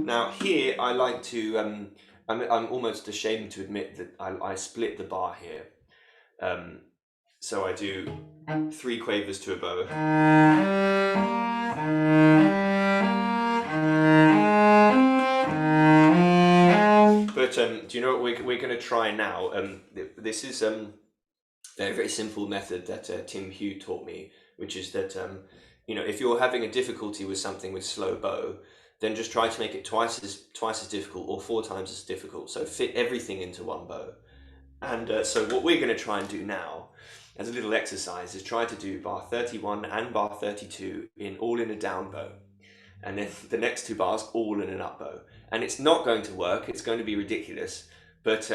now here I like to, I'm almost ashamed to admit that I split the bar here. So I do 3 quavers to a bow. But do you know what we're going to try now? This is a very simple method that Tim Hugh taught me, which is that you know, if you're having a difficulty with something with slow bow, then just try to make it twice as difficult or 4 times as difficult. So fit everything into one bow. And so what we're going to try and do now, as a little exercise, is try to do bar 31 and bar 32 all in a down bow, and then the next 2 bars all in an up bow. And it's not going to work. It's going to be ridiculous, but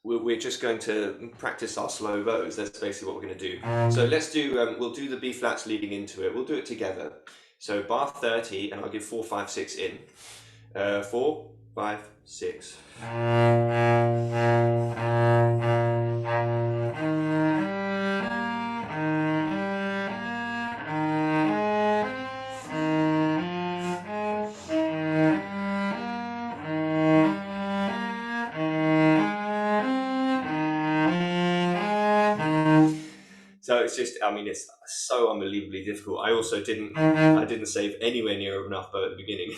we're just going to practice our slow bows. That's basically what we're going to do. So let's do. We'll do the B flats leading into it. We'll do it together. So bar 30, and I'll give 4, 5, 6 in. 4, 5, 6. it's just, I mean, it's so unbelievably difficult. I also didn't save anywhere near enough bow at the beginning.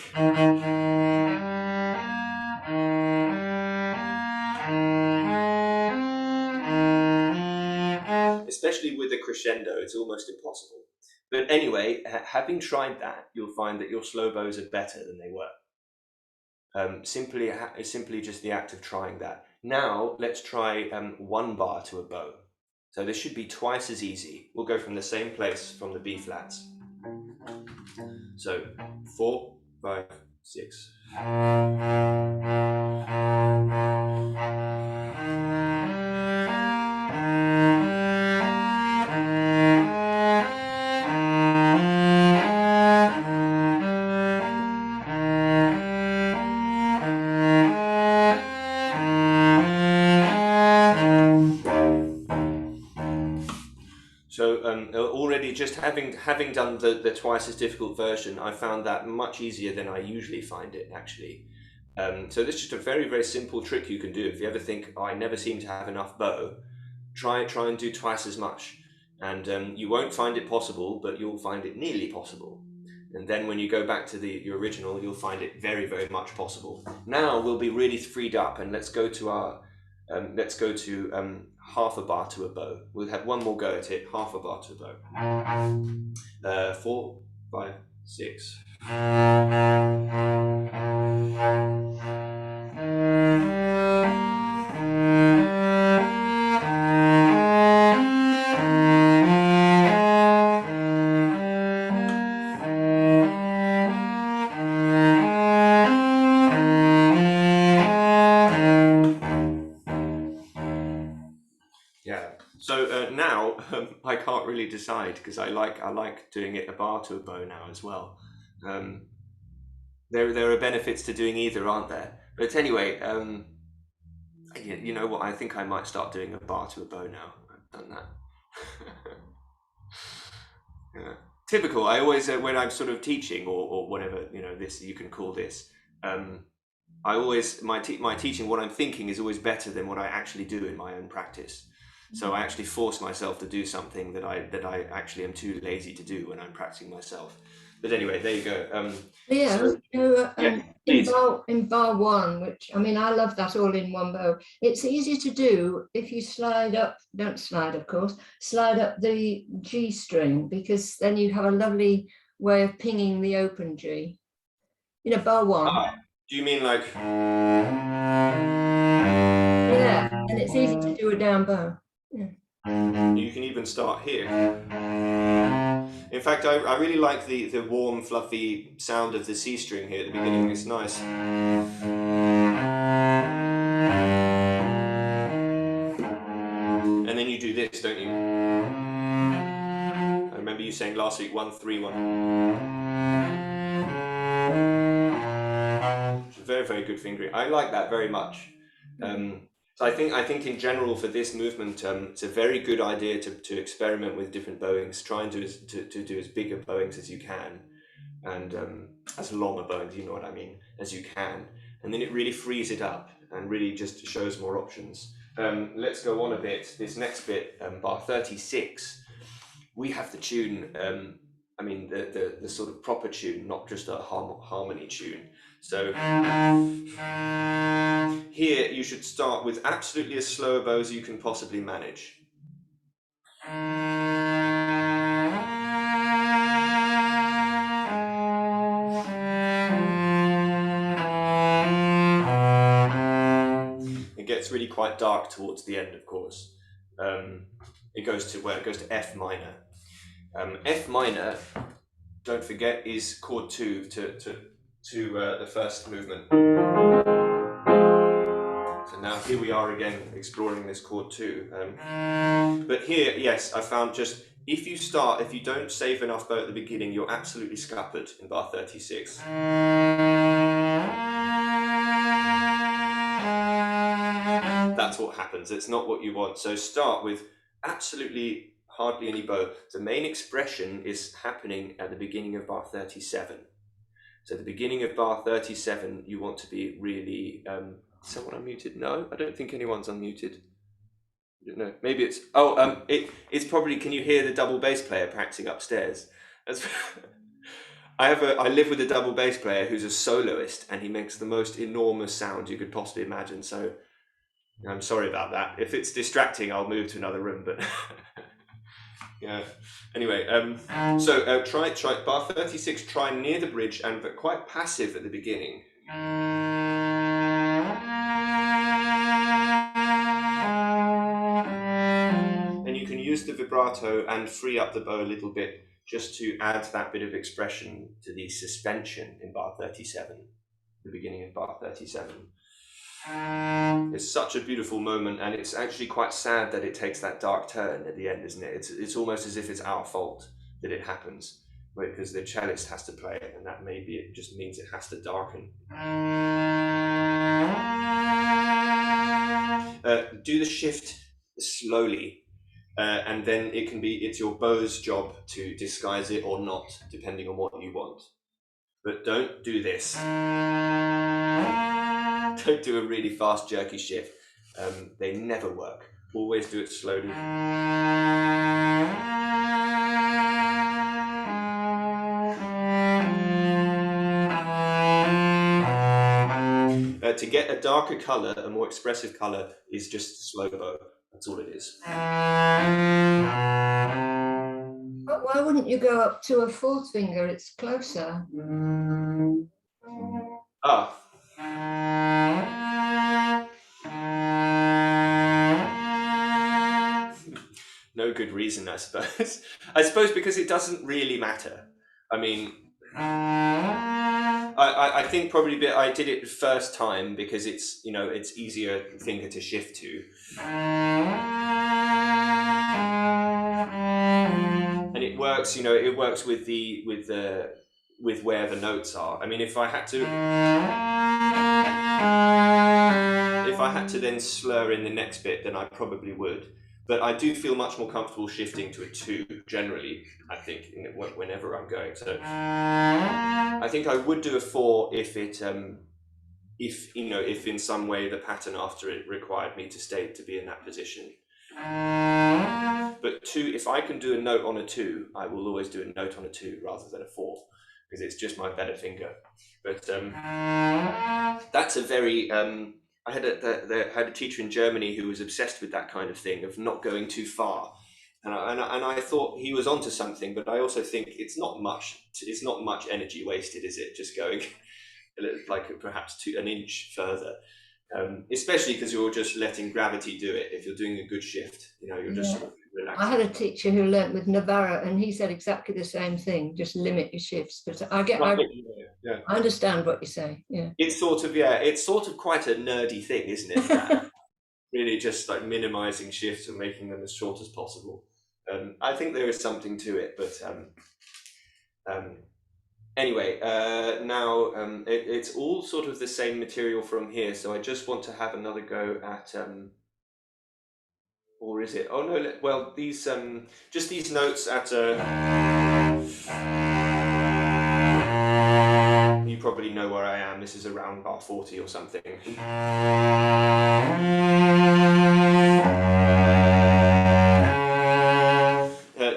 Especially with a crescendo, it's almost impossible. But anyway, having tried that, you'll find that your slow bows are better than they were. Simply just the act of trying that. Now let's try 1 bar to a bow. So this should be twice as easy. We'll go from the same place from the B flats. So 4, 5, 6. So already just having done the twice as difficult version, I found that much easier than I usually find it, actually. So this is just a very, very simple trick you can do. If you ever think, oh, I never seem to have enough bow, try and do twice as much. And you won't find it possible, but you'll find it nearly possible. And then when you go back to your original, you'll find it very, very much possible. Now we'll be really freed up, and let's go to half a bar to a bow. We'll have one more go at it, half a bar to a bow. 4, 5, 6. Yeah. So now I can't really decide because I like doing it a bar to a bow now as well. There are benefits to doing either, aren't there? But anyway, you know what? I think I might start doing a bar to a bow now. I've done that. Yeah. Typical. I always when I'm sort of teaching or whatever, this you can call this. I always my teaching, what I'm thinking is always better than what I actually do in my own practice. So I actually force myself to do something that I actually am too lazy to do when I'm practicing myself. But anyway, there you go. In bar 1, which, I mean, I love that all in one bow. It's easy to do if you don't slide, of course, slide up the G string, because then you have a lovely way of pinging the open G. Bar 1. Do you mean like? Yeah, and it's easy to do a down bow. Yeah. You can even start here. In fact, I really like the warm, fluffy sound of the C string here at the beginning. It's nice. And then you do this, don't you? I remember you saying last week 1, 3, 1. It's a very, very good fingering. I like that very much. So I think in general for this movement, it's a very good idea to experiment with different bowings. Try and do as big a bowings as you can, and as long a bowings, you know what I mean, as you can, and then it really frees it up and really just shows more options. Let's go on a bit. This next bit, bar 36, we have the tune. I mean the sort of proper tune, not just a harmony tune. So here you should start with absolutely as slow a bow as you can possibly manage. It gets really quite dark towards the end, of course. It goes to F minor. F minor, don't forget, is chord 2 to the first movement. So now here we are again exploring this chord 2. But here, yes, I found just if you don't save enough bow at the beginning, you're absolutely scuppered in bar 36. That's what happens. It's not what you want. So start with absolutely hardly any bow. The main expression is happening at the beginning of bar 37. So at the beginning of bar 37, you want to be really... is someone unmuted? No, I don't think anyone's unmuted. No, maybe it's it's probably. Can you hear the double bass player practicing upstairs? That's, I live with a double bass player who's a soloist, and he makes the most enormous sound you could possibly imagine. So I'm sorry about that. If it's distracting, I'll move to another room. But yeah. Anyway, so try bar 36. Try near the bridge and but quite passive at the beginning. And you can use the vibrato and free up the bow a little bit just to add that bit of expression to the suspension in bar 37, the beginning of bar 37. It's such a beautiful moment, and it's actually quite sad that it takes that dark turn at the end, isn't it? It's almost as if it's our fault that it happens, because the cellist has to play it, and that maybe it just means it has to darken. Do the shift slowly, and then it's your bow's job to disguise it or not, depending on what you want. But don't do this. Don't do a really fast, jerky shift. They never work. Always do it slowly. To get a darker color, a more expressive color, is just slow bow. That's all it is. But why wouldn't you go up to a fourth finger? It's closer. Ah. No good reason, I suppose. I suppose because it doesn't really matter. I mean, I think probably I did it the first time because it's it's easier finger to shift to, and it works. It works with where the notes are. I mean, if I had to then slur in the next bit, then I probably would. But I do feel much more comfortable shifting to a 2 generally, I think, whenever I'm going. So I think I would do a 4 if in some way the pattern after it required me to be in that position. But 2, if I can do a note on a 2, I will always do a note on a 2 rather than a 4, because it's just my better finger. But that's a very I had a teacher in Germany who was obsessed with that kind of thing, of not going too far, and I thought he was onto something. But I also think it's not much energy wasted, is it? Just going like perhaps an inch further, especially because you're just letting gravity do it. If you're doing a good shift, you're just sort of relaxing. I had a teacher who learnt with Navarra, and he said exactly the same thing. Just limit your shifts. But I understand what you say. Yeah, it's sort of quite a nerdy thing, isn't it? Really, just like minimizing shifts and making them as short as possible. I think there is something to it, but anyway, now it's all sort of the same material from here. So I just want to have another go at. Or is it? Oh no! Well, these just these notes at you probably know where I am. This is around bar 40 or something.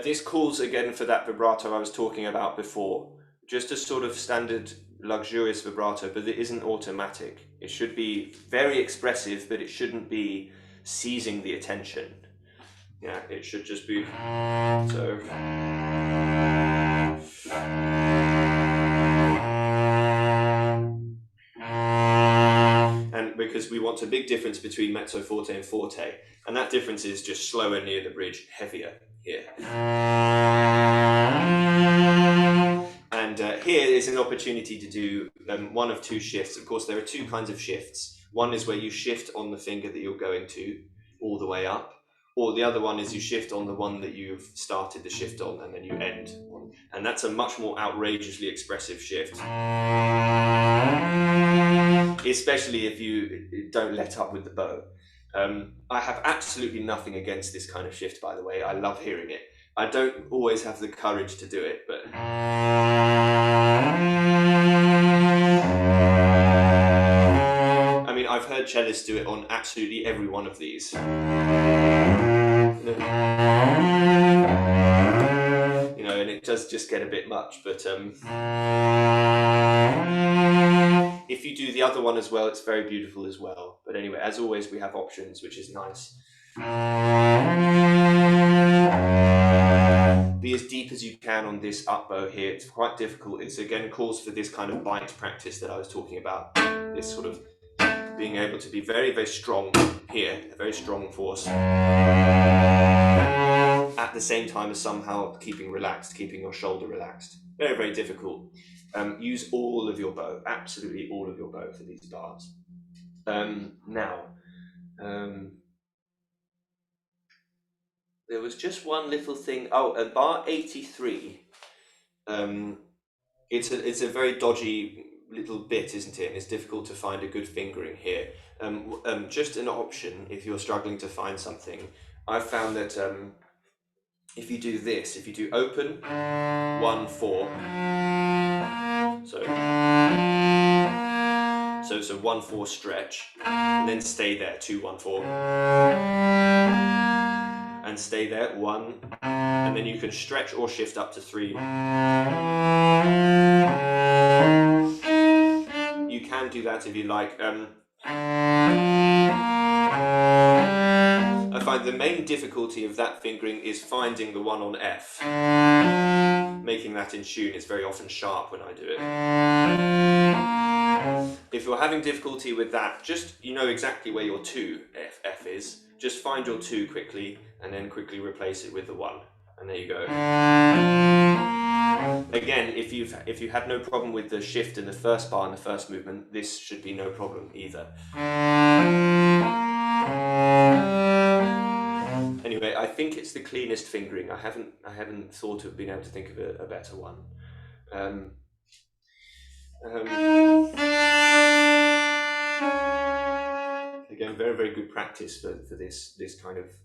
This calls again for that vibrato I was talking about before. Just a sort of standard luxurious vibrato, but it isn't automatic. It should be very expressive, but it shouldn't be seizing the attention. Yeah, it should just be so. And because we want a big difference between mezzo forte and forte, and that difference is just slower near the bridge, heavier here. And here is an opportunity to do one of 2 shifts. Of course, there are 2 kinds of shifts. One is where you shift on the finger that you're going to all the way up, or the other one is you shift on the one that you've started the shift on and then you end on. And that's a much more outrageously expressive shift. Especially if you don't let up with the bow. I have absolutely nothing against this kind of shift, by the way. I love hearing it. I don't always have the courage to do it, but I mean, I've heard heard cellists do it on absolutely every one of these. You know, and it does just get a bit much, but if you do the other one as well, it's very beautiful as well. But anyway, as always, we have options, which is nice. Be as deep as you can on this up bow here. It's quite difficult. It's again calls for this kind of bite practice that I was talking about. This sort of being able to be very, very strong here, a very strong force, at the same time as somehow keeping relaxed, keeping your shoulder relaxed. Very, very difficult. Use all of your bow, absolutely all of your bow for these bars. There was just one little thing. Oh, at bar 83, it's a very dodgy little bit, isn't it? And it's difficult to find a good fingering here. Just an option if you're struggling to find something. I've found that if you do this, if you do open 1 4, so 1 4 stretch, and then stay there 2 1 4, and stay there 1, and then you can stretch or shift up to 3. You can do that if you like. I find the main difficulty of that fingering is finding the one on F. Making that in tune is very often sharp when I do it. If you're having difficulty with that, just you know exactly where your 2 F is. Just find your 2 quickly and then quickly replace it with the 1. And there you go. Again, if you had no problem with the shift in the first bar and the first movement, this should be no problem either. Anyway, I think it's the cleanest fingering. I haven't thought of being able to think of a better one. Again, very, very good practice for this kind of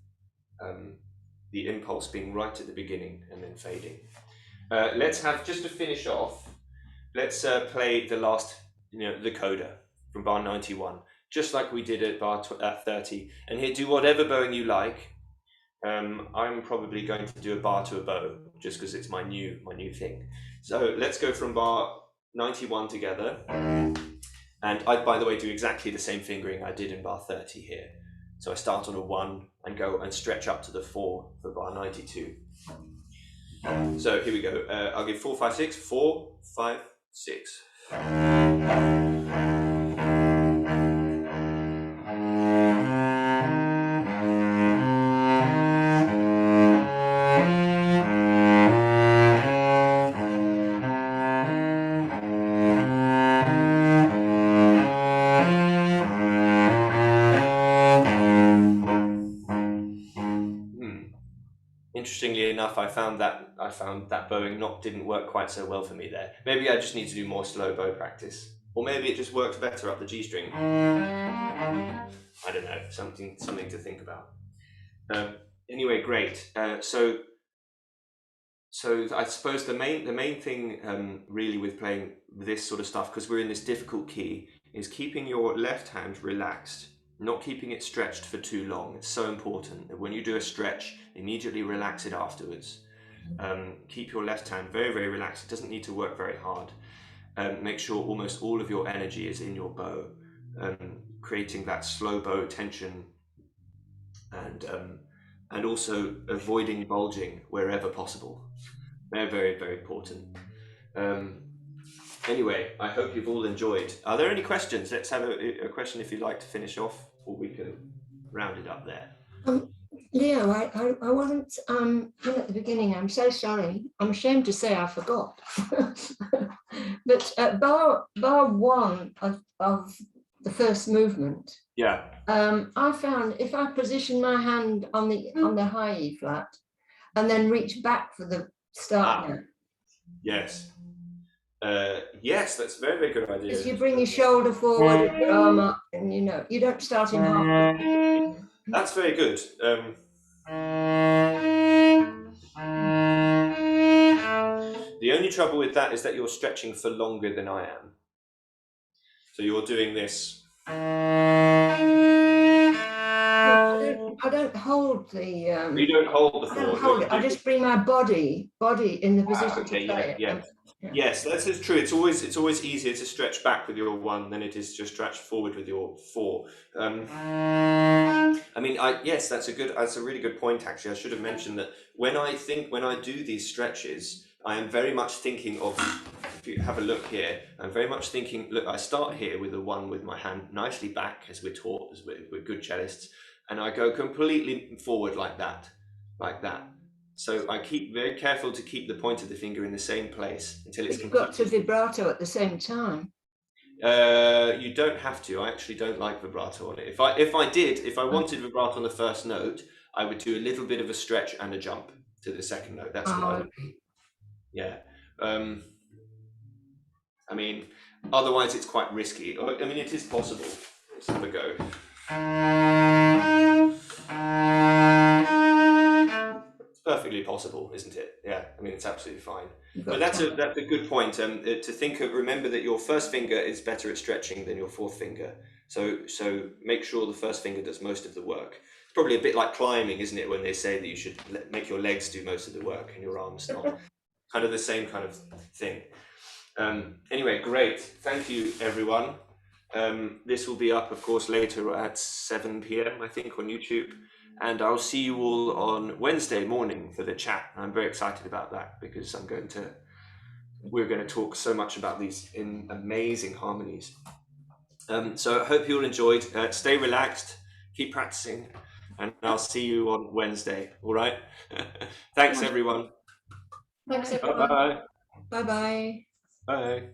the impulse being right at the beginning and then fading. Let's have, just to finish off, let's play the last, the coda from bar 91, just like we did at bar 30. And here, do whatever bowing you like. I'm probably going to do a bar to a bow, just because it's my new thing. So let's go from bar 91 together. And I, by the way, do exactly the same fingering I did in bar 30 here. So I start on a 1 and go and stretch up to the 4 for bar 92. So here we go. I'll give 4 5 6 4 5 6. Interestingly enough, I found that bowing didn't work quite so well for me there. Maybe I just need to do more slow bow practice, or maybe it just works better up the G string. I don't know. Something to think about. Anyway, great. So I suppose the main thing really with playing this sort of stuff, because we're in this difficult key, is keeping your left hand relaxed. Not keeping it stretched for too long. It's so important that when you do a stretch, immediately relax it afterwards. Keep your left hand very, very relaxed. It doesn't need to work very hard. Make sure almost all of your energy is in your bow, creating that slow bow tension, and also avoiding bulging wherever possible. Very, very, very important. Anyway, I hope you've all enjoyed. Are there any questions? Let's have a question if you'd like to finish off, or we can round it up there. Leo, I wasn't in at the beginning. I'm so sorry. I'm ashamed to say I forgot. But at bar 1 of the first movement, yeah, I found if I position my hand on the high E flat and then reach back for the start note. Yes. Yes, that's a very, very good idea. Because you bring your shoulder forward, your arm up, and you don't start in half. That's very good. The only trouble with that is that you're stretching for longer than I am. So you're doing this I don't hold the. You don't hold the I four. don't hold it. I just bring my body in the position Okay, to play it. yeah. Yeah. Yes, that is true. It's always easier to stretch back with your one than it is to stretch forward with your four. I mean, yes, that's a really good point. Actually, I should have mentioned that when I do these stretches, I am very much thinking of. If you have a look here, I'm very much thinking. Look, I start here with the one with my hand nicely back, as we're taught, as we're good cellists, and I go completely forward like that. So I keep very careful to keep the point of the finger in the same place until it's You've got to completely. vibrato at the same time. You don't have to. I actually don't like vibrato on it. If I wanted vibrato on the first note, I would do a little bit of a stretch and a jump to the second note. That's what I would do. Yeah. I mean, otherwise it's quite risky. I mean, it is possible. Let's have a go. It's perfectly possible, isn't it? Yeah. I mean, it's absolutely fine. But that's a good point. To think of, remember that your first finger is better at stretching than your fourth finger. So make sure the first finger does most of the work. It's probably a bit like climbing, isn't it? When they say that you should make your legs do most of the work and your arms not. Kind of the same kind of thing. Anyway, great. Thank you, everyone. This will be up, of course, later at 7 p.m. I think on YouTube. And I'll see you all on Wednesday morning for the chat. I'm very excited about that because we're going to talk so much about these amazing harmonies. So I hope you all enjoyed. Stay relaxed, keep practicing, and I'll see you on Wednesday. All right. Thanks, everyone. Thanks, everyone. Bye-bye. Bye-bye. Bye.